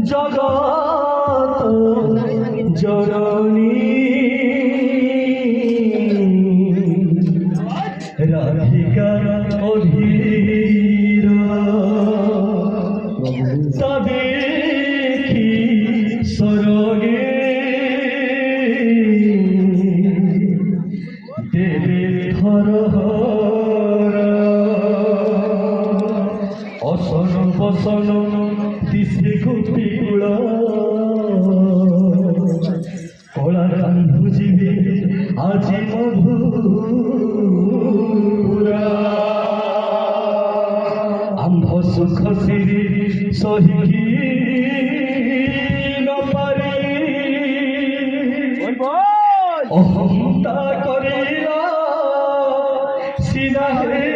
জগত জননী রাধিকা অধীর দেখি সরগে দেবে ধর অসন বসন দিশে গোপী কূল কলা কান্ধু জীবে আজি মধুরা আম্ভ সুখ সিরি সহিকি নপারি অহংতা করিলা সিনাহে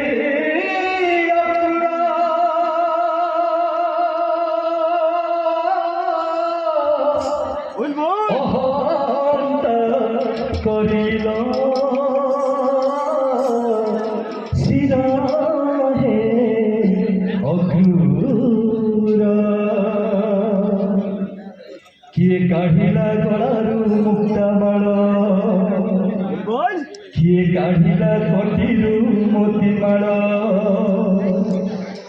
করিল সিরাহে অঘুরা কিଏ কাঢ়িলা ଗଳାରୁ ମୁକ୍ତାମାଳ କିଏ କାଢ଼ିଲା କଟିରୁ ମୋତିମାଳ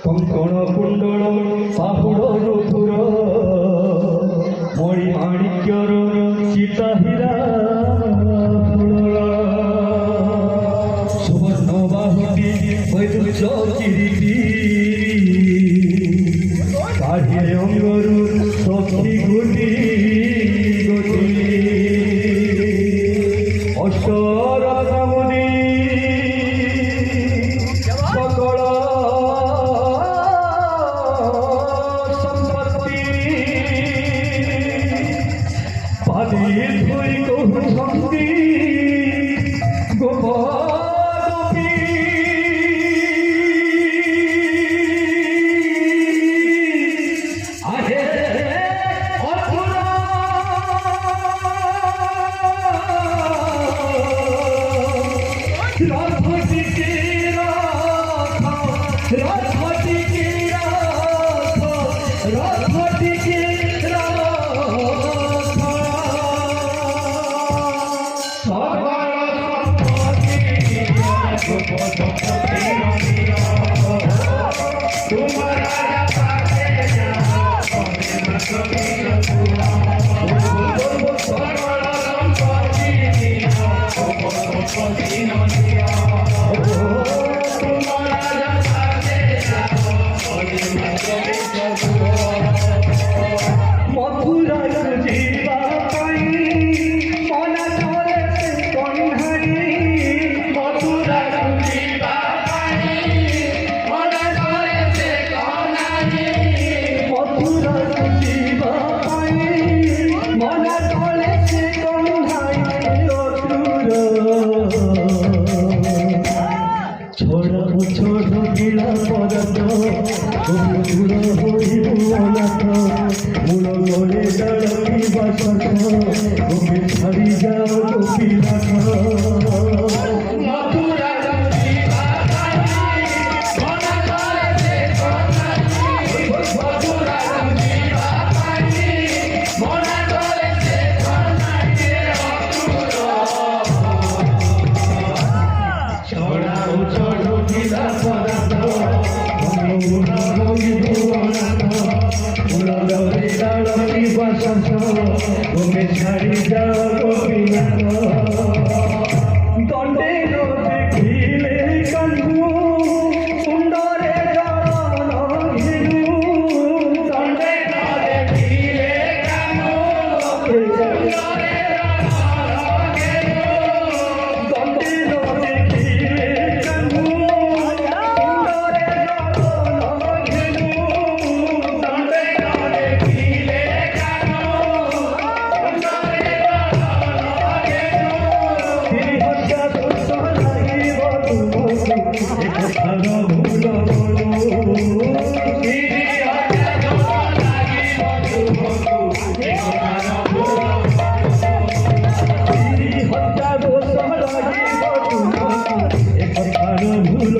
କଙ୍କଣ କୁଣ୍ଡଳ ପାହୁଡ଼ ରୁପୁର ମଣି ମାଣିକ୍ୟର ସୀତା ହୀରା সুবর্ণ বাহুটি বৈদুর্য কিরীটি কাঢ়িলে অঙ্গরু সখী গুটি গুটি অষ্টরমণি সকল সম্পত্তি পানি ধুই কহু শক্তি গোপী আহে অধুরা রাধটিকে রাধ রাধটিকে রাধ রাধটিকে মথুরা জীবা পাই মনা ধরে কন্হারি মথুরা জীবা পাই মনা ধরে কন্হারি মথুরা জীবা পাই মনা ধরে কন্হারি ছড়া ছোট গিলা পদার্থ মূল হইব অনাথ মূল গলে ডালি বাসক তুমি ছাড়ি যাও গোপীনাথ তুমি ছাড়ি যাও গোপীনাথ দণ্ডে দেখিলে কান্ধু সুন্দরে জড়ন ঘিরু দণ্ডে দেখিলে কান্ধু সুন্দরে দণ্ডে দেখিলে কান্ধু সুন্দরে জড়ন ঘিরু দণ্ডে দেখিলে ভুল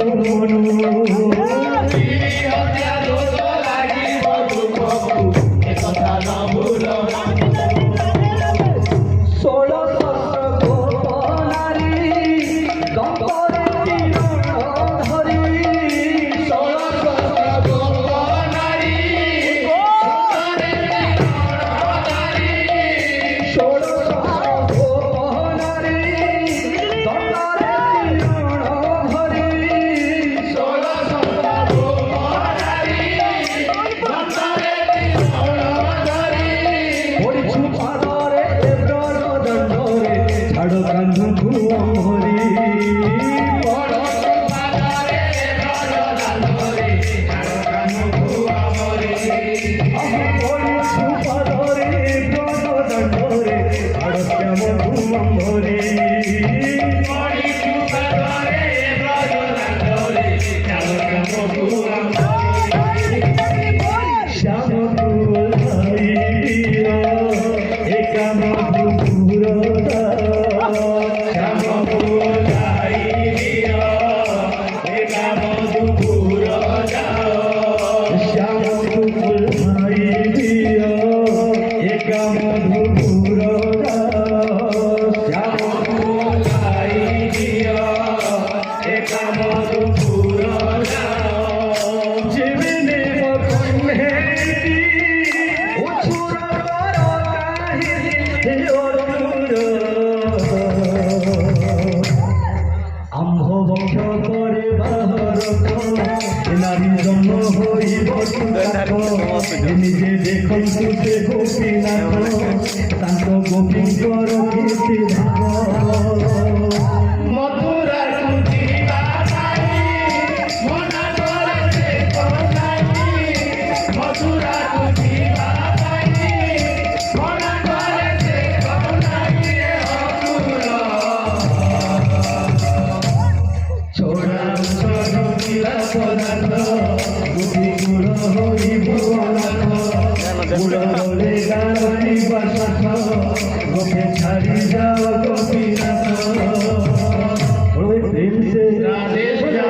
ନିଜେ ଦେଖନ୍ତୁ ସେ ଗୋପୀନାଥ ତାଙ୍କ ଗୋପୀଙ୍କର କେତେ ଭାବ ମଥୁରା ସୁଯିବା ପାଇଁ ମନା କରେ ସେ କହ୍ନାଇ ମଥୁରା ସୁଯିବା ପାଇଁ ମନା କରେ ସେ କହ୍ନାଇ ଅସୁର ଛୋଡ଼ା ଛୋଡ଼ିଲା ପଦାର୍ଥ ଗୋପୀ ଗୁଣ ହୋଇ ଭୁବନାଥ ଗୁଣରେ ଗାଳି ବାସ ଗୋପୀ ଛାଡ଼ି ଯାଉ